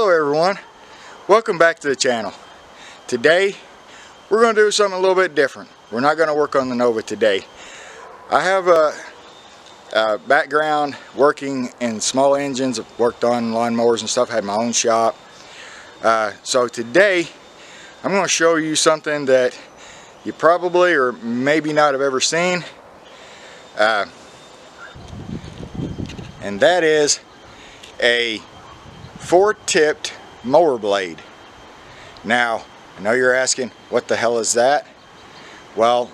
Hello everyone, welcome back to the channel. Today we're going to do something a little bit different. We're not going to work on the Nova today. I have a background working in small engines. I've worked on lawnmowers and stuff, had my own shop. So today I'm going to show you something that you probably or maybe not have ever seen. And that is a 4-tipped mower blade. Now, I know you're asking, what the hell is that? Well,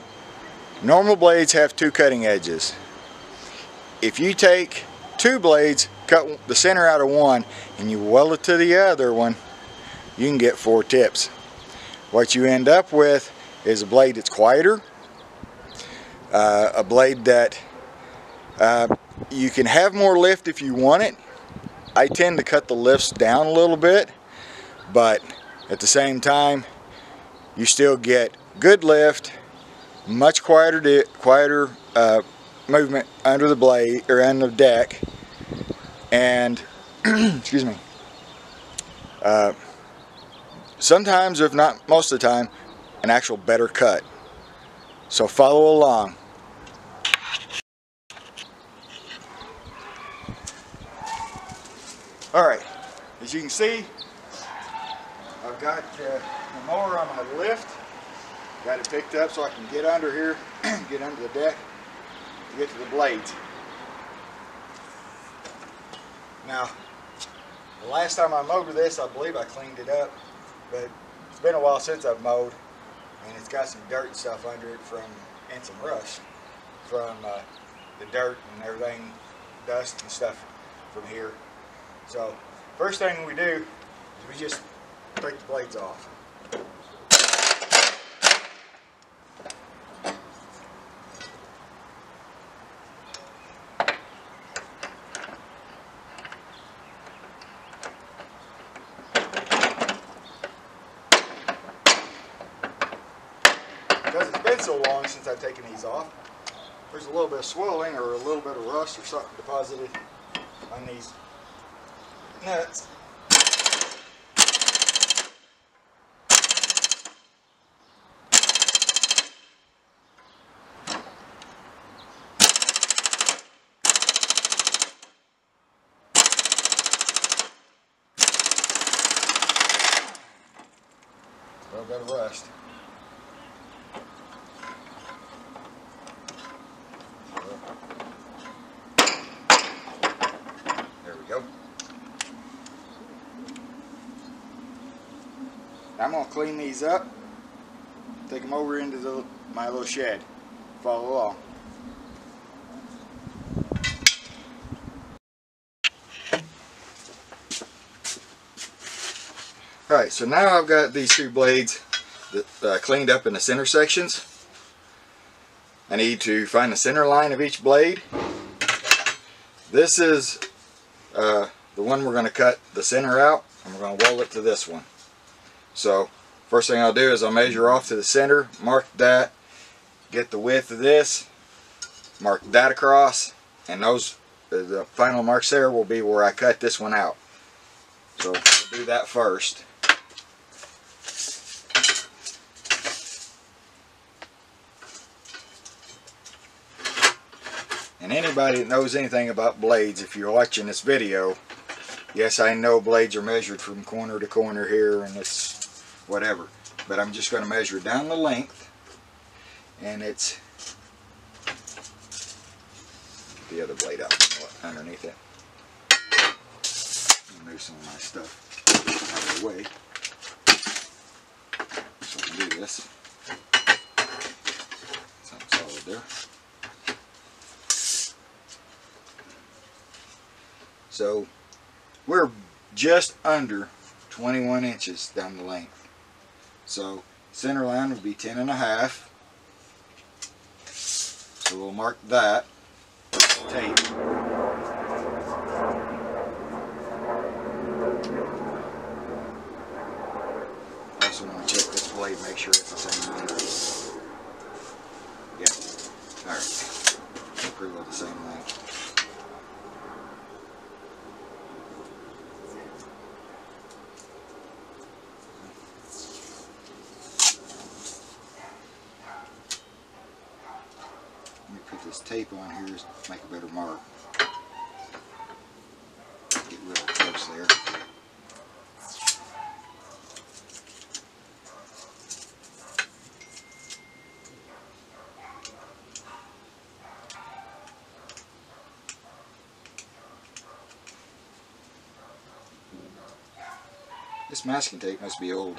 normal blades have 2 cutting edges. If you take 2 blades, cut the center out of one, and you weld it to the other one, you can get 4 tips. What you end up with is a blade that's quieter, a blade that you can have more lift if you want it. I tend to cut the lifts down a little bit, but at the same time you still get good lift, much quieter movement under the blade or under the deck, and excuse me, sometimes, if not most of the time, an actual better cut. So follow along. Alright, as you can see, I've got the mower on my lift. Got it picked up so I can get under here, get under the deck to get to the blades. Now, the last time I mowed with this, I believe I cleaned it up, but it's been a while since I've mowed, and it's got some dirt and stuff under it and some rust from the dirt and everything, dust and stuff from here. So, first thing we do is we just take the blades off. Because it's been so long since I've taken these off, there's a little bit of swelling or a little bit of rust or something deposited on these nuts. A little bit of rust. There we go. I'm going to clean these up, take them over into my little shed. Follow along. Alright, so now I've got these 2 blades that, cleaned up in the center sections. I need to find the center line of each blade. This is the one we're going to cut the center out, and we're going to weld it to this one. So first thing I'll do is I'll measure off to the center, mark that, get the width of this, mark that across, and those the final marks there will be where I cut this one out. So we'll do that first. And anybody that knows anything about blades, if you're watching this video, yes, I know blades are measured from corner to corner here, and it's whatever, but I'm just going to measure down the length, and it's get the other blade out underneath it. Move some of my stuff out of the way so I can do this. Something solid there. So we're just under 21 inches down the length. So center line would be 10.5. So we'll mark that. Tape. Also want to check this blade, make sure it's the same length. Yeah. Alright. Pretty well the same length. this tape on here is to make a better mark. Get real close there. This masking tape must be old.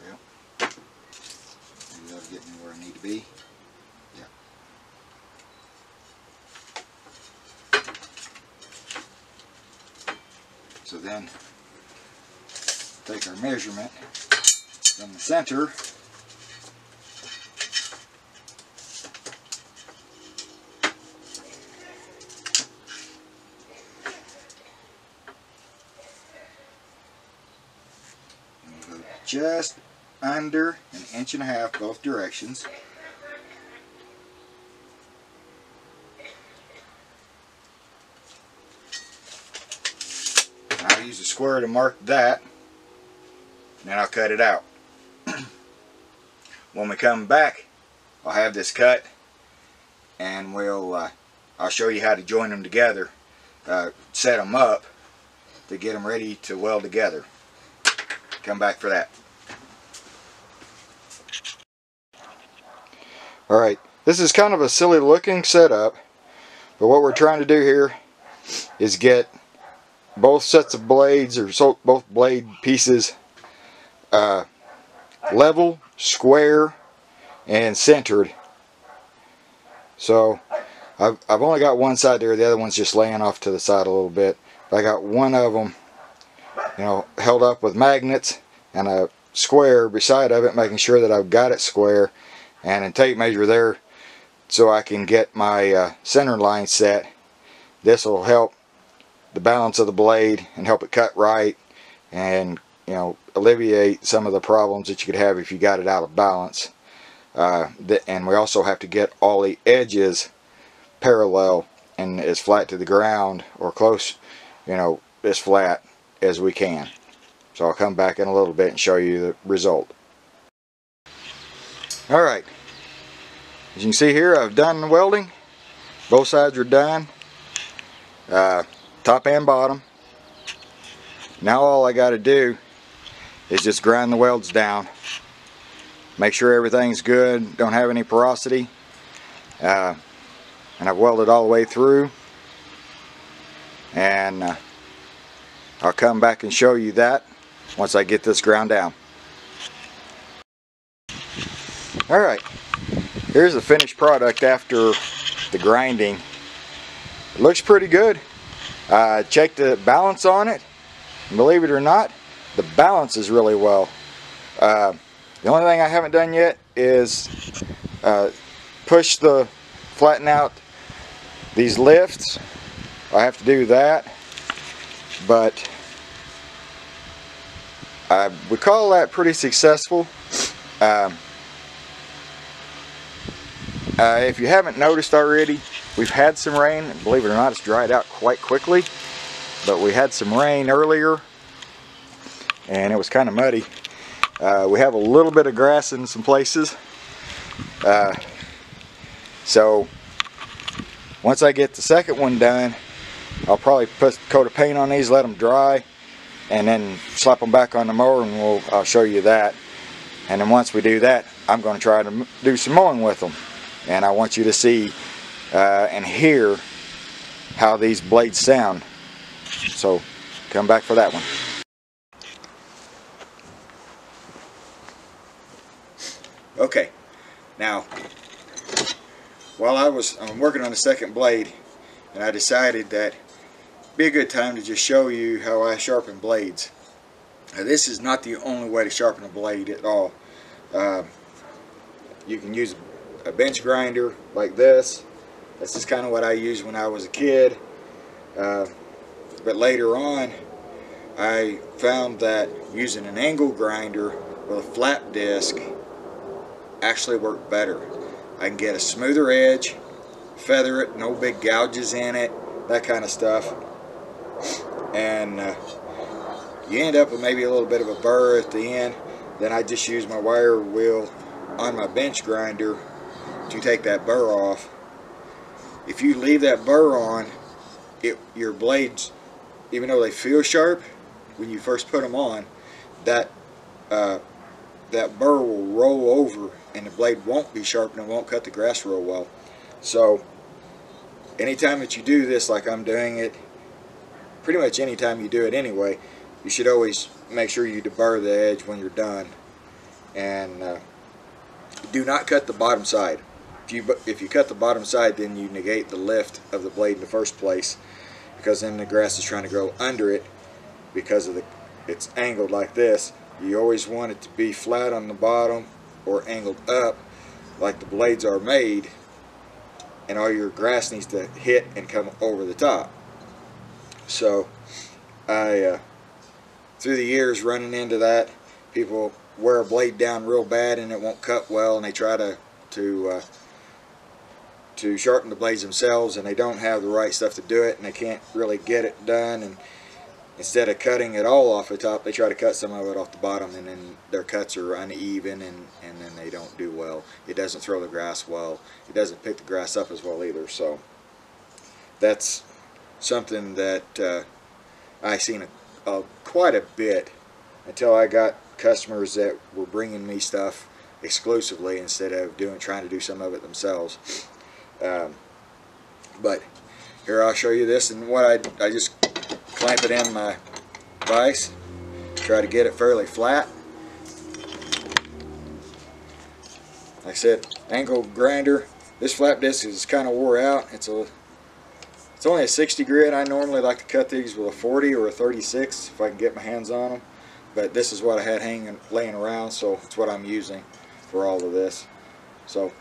Well, maybe that'll get me where I need to be. Yeah. So then, take our measurement from the center, and we'll go just under 1.5 inches both directions. I'll use a square to mark that, and then I'll cut it out. When we come back, I'll have this cut, and I'll show you how to join them together, set them up to get them ready to weld together. Come back for that. Alright, this is kind of a silly looking setup, but what we're trying to do here is get both sets of blades, or both blade pieces, level, square, and centered. So I've only got one side there, the other one's just laying off to the side a little bit. But I got one of them, you know, held up with magnets, and a square beside of it, making sure that I've got it square, and a tape measure there so I can get my center line set. This will help the balance of the blade and help it cut right, and alleviate some of the problems that you could have if you got it out of balance. And we also have to get all the edges parallel and as flat to the ground, or close, as flat as we can. So I'll come back in a little bit and show you the result. Alright, as you can see here, I've done the welding. Both sides are done, top and bottom. Now all I got to do is just grind the welds down, make sure everything's good, don't have any porosity, and I've welded all the way through, and I'll come back and show you that once I get this ground down. Alright, here's the finished product after the grinding. It looks pretty good. Check the balance on it, and believe it or not, the balance is really well. The only thing I haven't done yet is flatten out these lifts. I have to do that, but I would call that pretty successful. If you haven't noticed already, we've had some rain, and believe it or not, it's dried out quite quickly. But we had some rain earlier, and it was kind of muddy. We have a little bit of grass in some places. So once I get the second one done, I'll probably put a coat of paint on these, let them dry, and then slap them back on the mower, and I'll show you that. And then once we do that, I'm going to try to do some mowing with them. And I want you to see and hear how these blades sound. So come back for that one. Okay, now while I'm working on the second blade, and I decided that it'd be a good time to just show you how I sharpen blades. Now, this is not the only way to sharpen a blade at all. You can use a bench grinder like this. This is kind of what I used when I was a kid. But later on, I found that using an angle grinder with a flap disc actually worked better. I can get a smoother edge, feather it, no big gouges in it, that kind of stuff. And you end up with maybe a little bit of a burr at the end. Then I just use my wire wheel on my bench grinder to take that burr off. If you leave that burr on, your blades, even though they feel sharp when you first put them on, that burr will roll over and the blade won't be sharp and it won't cut the grass real well. So anytime that you do this like I'm doing it, pretty much anytime you do it anyway, you should always make sure you deburr the edge when you're done. And do not cut the bottom side. If you cut the bottom side, then you negate the lift of the blade in the first place, because then the grass is trying to grow under it because of it's angled like this. You always want it to be flat on the bottom or angled up like the blades are made, and all your grass needs to hit and come over the top. So I through the years running into that, people wear a blade down real bad and it won't cut well, and they try to sharpen the blades themselves, and they don't have the right stuff to do it, and they can't really get it done. And instead of cutting it all off the top, they try to cut some of it off the bottom, and then their cuts are uneven, and then they don't do well. It doesn't throw the grass well. It doesn't pick the grass up as well either. So that's something that I seen quite a bit until I got customers that were bringing me stuff exclusively instead of trying to do some of it themselves. But here, I'll show you this, and what I just clamp it in my vise, try to get it fairly flat. Like I said, angle grinder. This flap disc is kind of wore out. It's only a 60 grit. I normally like to cut these with a 40 or a 36 if I can get my hands on them, but this is what I had laying around, so it's what I'm using for all of this. So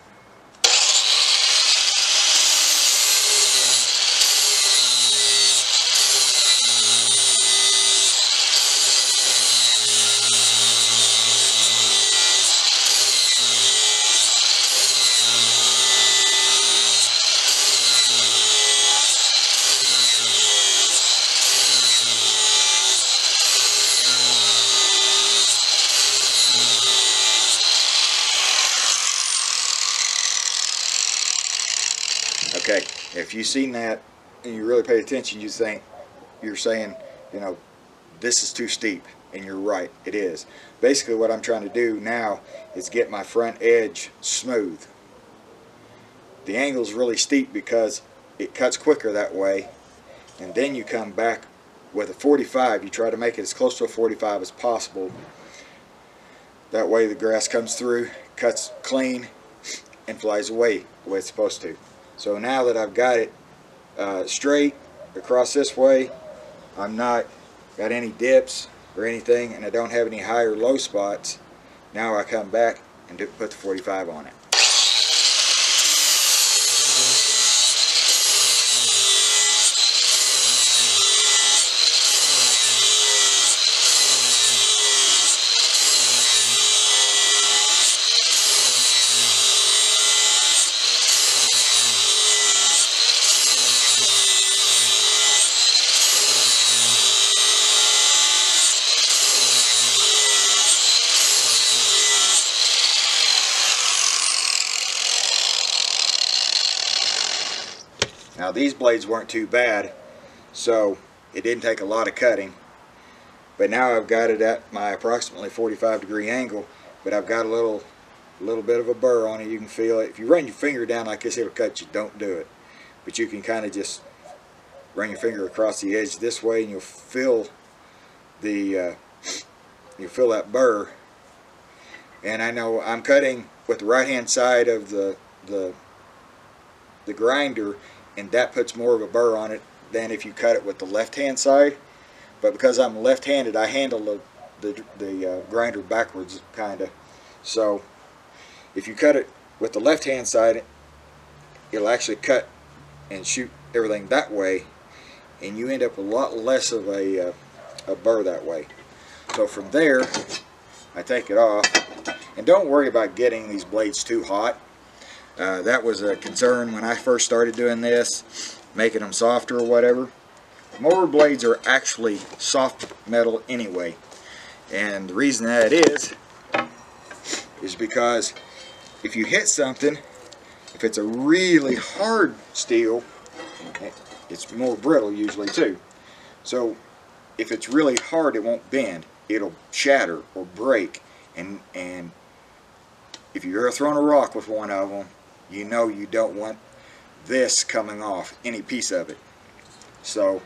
okay, if you've seen that and you really pay attention, you're saying, you know, this is too steep, and you're right, it is. Basically what I'm trying to do now is get my front edge smooth. The angle is really steep because it cuts quicker that way, and then you come back with a 45. You try to make it as close to a 45 as possible. That way the grass comes through, cuts clean, and flies away the way it's supposed to. So now that I've got it straight across this way, I'm not got any dips or anything, and I don't have any high or low spots. Now I come back and put the 45 on it. Now these blades weren't too bad, so it didn't take a lot of cutting, but now I've got it at my approximately 45-degree angle, but I've got a little bit of a burr on it. You can feel it. If you run your finger down like this, it'll cut you. Don't do it. But you can kind of just run your finger across the edge this way, and you'll feel that burr. And I know I'm cutting with the right hand side of the grinder, and that puts more of a burr on it than if you cut it with the left hand side. But because I'm left-handed, I handle the grinder backwards, kinda. So if you cut it with the left hand side, it'll actually cut and shoot everything that way, and you end up with a lot less of a a burr that way. So from there, I take it off, and don't worry about getting these blades too hot. That was a concern when I first started doing this, making them softer or whatever. Mower blades are actually soft metal anyway, and the reason that is because if you hit something, if it's a really hard steel, it's more brittle usually too. So if it's really hard, it won't bend. It'll shatter or break, and if you're ever throwing a rock with one of them, you know you don't want this coming off, any piece of it. So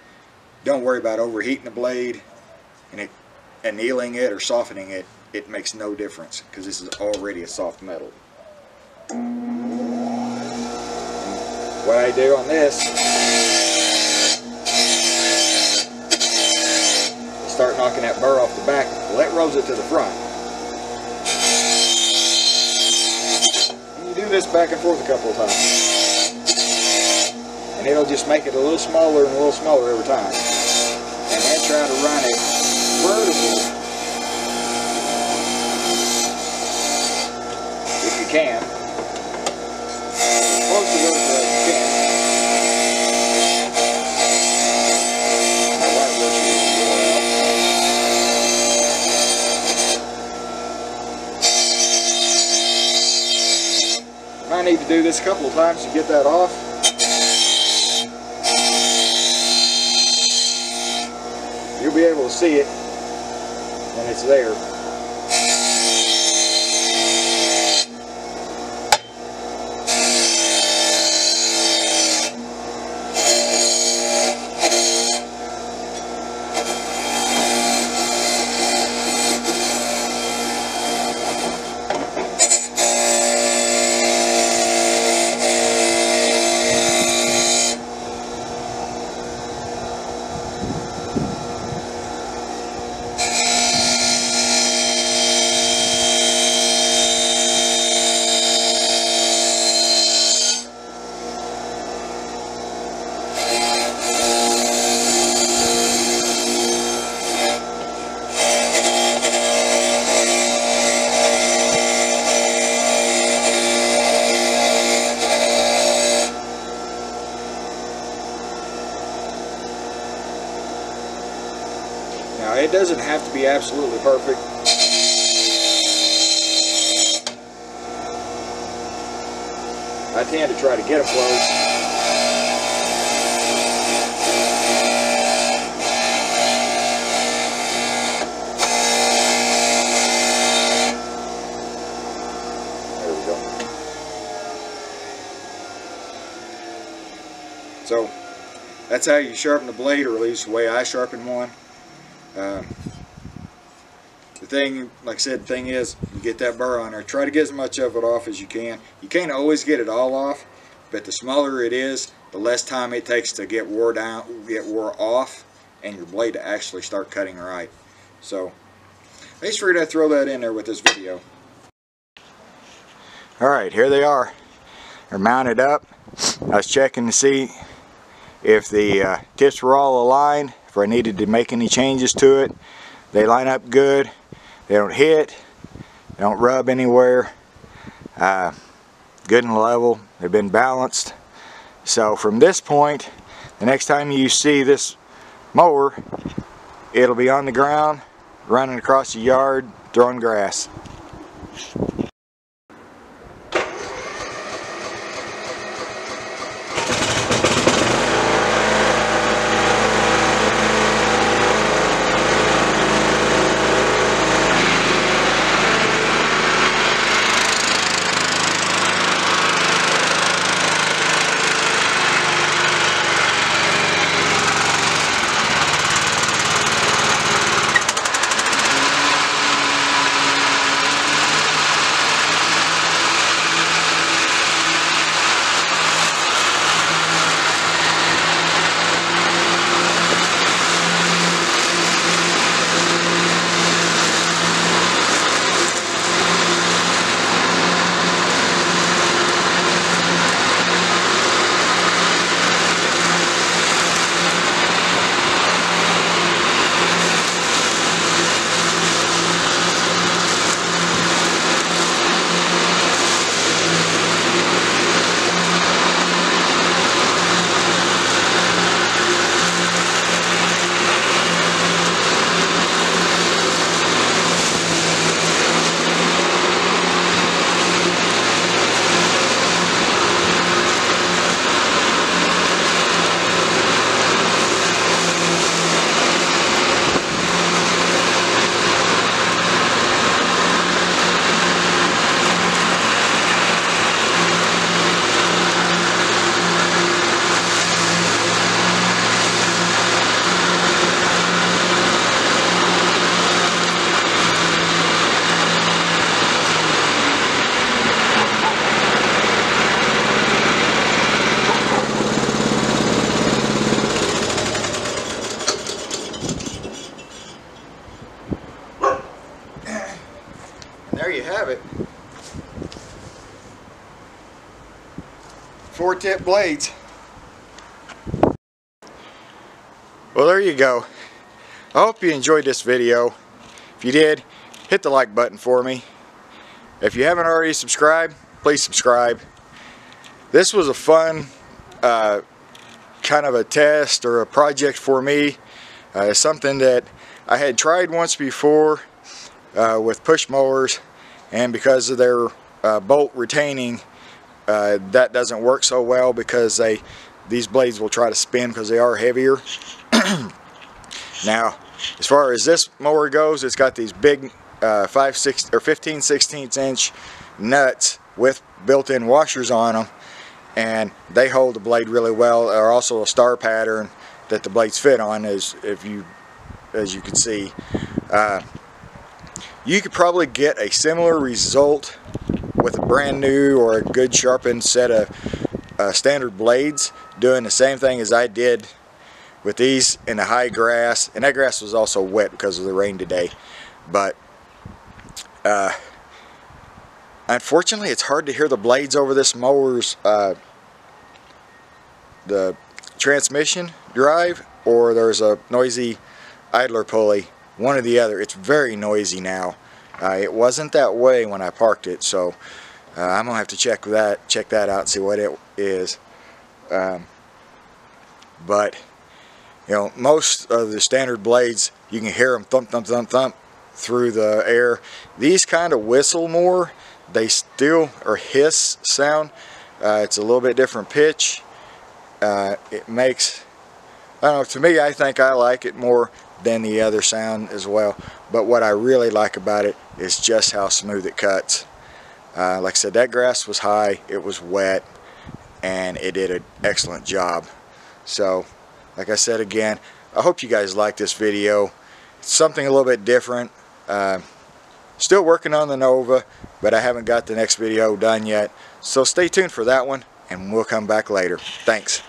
don't worry about overheating the blade and annealing it or softening it. It makes no difference because this is already a soft metal. What I do on this, start knocking that burr off the back. Well, that rolls it to the front. And you do this back and forth a couple of times, and it'll just make it a little smaller and a little smaller every time. And then try to run it vertical if you can, as close to vertical as you can. I need to do this a couple of times to get that off. You'll be able to see it when it's there. Now, it doesn't have to be absolutely perfect. I tend to try to get them close. There we go. So, that's how you sharpen the blade, or at least the way I sharpen one. The thing, like I said, the thing is, you get that burr on there, try to get as much of it off as you can. You can't always get it all off, but the smaller it is, the less time it takes to get wore off, and your blade to actually start cutting right. So, I just figured I'd throw that in there with this video. Alright, here they are. They're mounted up. I was checking to see if the tips were all aligned, if I needed to make any changes to it. They line up good. They don't hit. They don't rub anywhere. Good and level. They've been balanced. So from this point, the next time you see this mower, it'll be on the ground, running across the yard, throwing grass. 4-tip blades. Well, there you go. I hope you enjoyed this video. If you did, hit the like button for me. If you haven't already subscribed, please subscribe. This was a fun kind of a test or a project for me. Something that I had tried once before with push mowers, and because of their bolt retaining, that doesn't work so well because these blades will try to spin because they are heavier. Now, as far as this mower goes, it's got these big 15/16 inch nuts with built-in washers on them, and they hold the blade really well. There are also a star pattern that the blades fit on, as you can see. You could probably get a similar result with a brand new or a good sharpened set of standard blades doing the same thing as I did with these in the high grass, and that grass was also wet because of the rain today. But unfortunately, it's hard to hear the blades over this mower's the transmission drive, or there's a noisy idler pulley, one or the other. It's very noisy now. It wasn't that way when I parked it, so I'm gonna have to check that out and see what it is. But you know, most of the standard blades, you can hear them thump thump thump thump through the air. These kind of whistle more. They still, or hiss sound. It's a little bit different pitch. It makes, I don't know, to me, I think I like it more than the other sound as well. But what I really like about it is just how smooth it cuts. Like I said, that grass was high, it was wet, and it did an excellent job. So, like I said again, I hope you guys like this video. It's something a little bit different. Still working on the Nova, but I haven't got the next video done yet. So stay tuned for that one, and we'll come back later. Thanks.